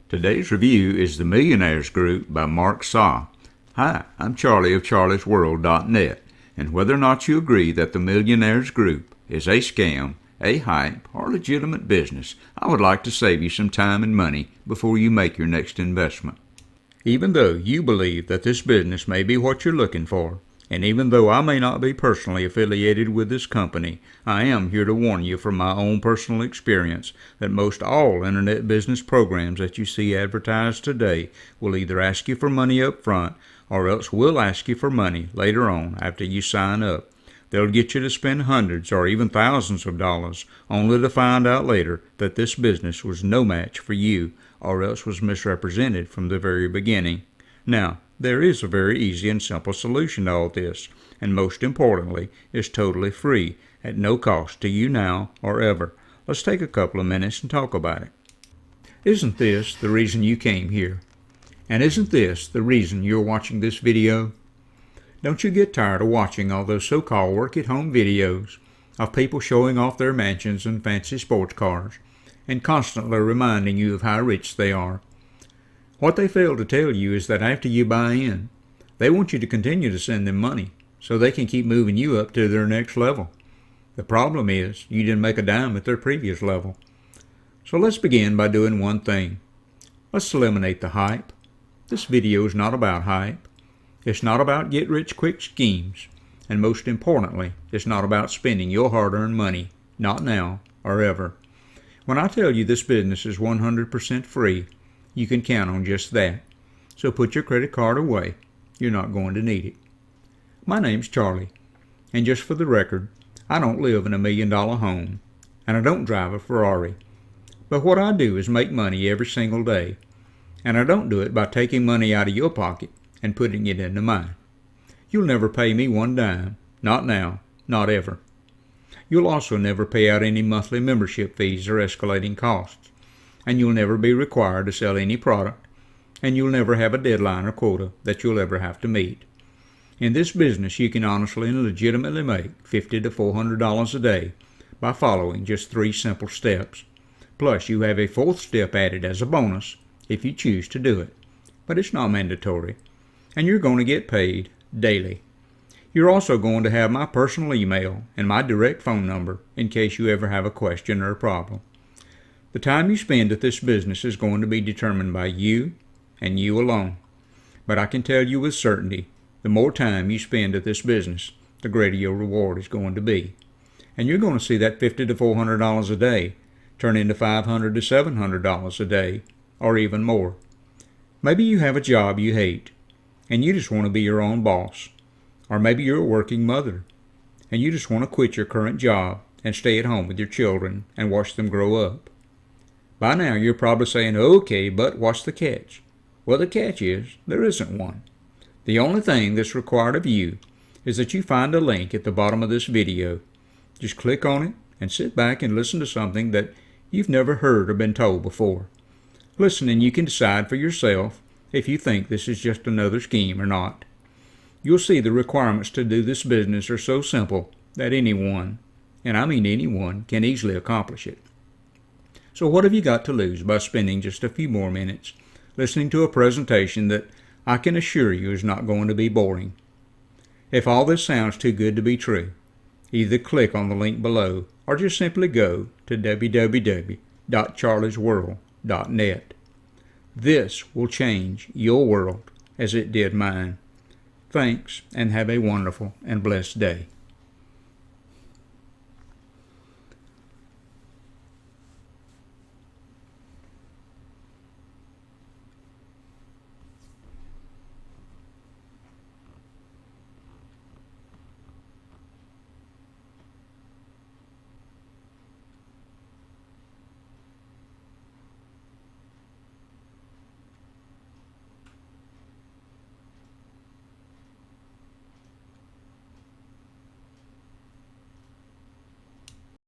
Today's review is The Millionaires Group by Mark Saw. Hi, I'm Charley of charliesworld.net, and whether or not you agree that the Millionaires Group is a scam, a hype, or legitimate business, I would like to save you some time and money before you make your next investment. Even though you believe that this business may be what you're looking for, and even though I may not be personally affiliated with this company, I am here to warn you from my own personal experience that most all internet business programs that you see advertised today will either ask you for money up front or else will ask you for money later on after you sign up. They'll get you to spend hundreds or even thousands of dollars only to find out later that this business was no match for you or else was misrepresented from the very beginning. Now, there is a very easy and simple solution to all this, and most importantly, it's totally free, at no cost to you now or ever. Let's take a couple of minutes and talk about it. Isn't this the reason you came here? And isn't this the reason you're watching this video? Don't you get tired of watching all those so-called work-at-home videos of people showing off their mansions and fancy sports cars and constantly reminding you of how rich they are? What they fail to tell you is that after you buy in, they want you to continue to send them money so they can keep moving you up to their next level. The problem is you didn't make a dime at their previous level. So let's begin by doing one thing. Let's eliminate the hype. This video is not about hype. It's not about get-rich-quick schemes. And most importantly, it's not about spending your hard-earned money, not now or ever. When I tell you this business is 100% free, you can count on just that. So put your credit card away. You're not going to need it. My name's Charley, and just for the record, I don't live in $1 million home, and I don't drive a Ferrari. But what I do is make money every single day, and I don't do it by taking money out of your pocket and putting it into mine. You'll never pay me one dime, not now, not ever. You'll also never pay out any monthly membership fees or escalating costs. And you'll never be required to sell any product, and you'll never have a deadline or quota that you'll ever have to meet. In this business, you can honestly and legitimately make $50 to $400 a day by following just 3 simple steps. Plus, you have a 4th step added as a bonus if you choose to do it, but it's not mandatory, and you're going to get paid daily. You're also going to have my personal email and my direct phone number in case you ever have a question or a problem. The time you spend at this business is going to be determined by you and you alone. But I can tell you with certainty, the more time you spend at this business, the greater your reward is going to be. And you're going to see that $50 to $400 a day turn into $500 to $700 a day, or even more. Maybe you have a job you hate, and you just want to be your own boss. Or maybe you're a working mother, and you just want to quit your current job and stay at home with your children and watch them grow up. By now, you're probably saying, okay, but what's the catch? Well, the catch is there isn't one. The only thing that's required of you is that you find a link at the bottom of this video. Just click on it and sit back and listen to something that you've never heard or been told before. Listen, and you can decide for yourself if you think this is just another scheme or not. You'll see the requirements to do this business are so simple that anyone, and I mean anyone, can easily accomplish it. So what have you got to lose by spending just a few more minutes listening to a presentation that I can assure you is not going to be boring? If all this sounds too good to be true, either click on the link below or just simply go to www.charliesworld.net. This will change your world as it did mine. Thanks, and have a wonderful and blessed day.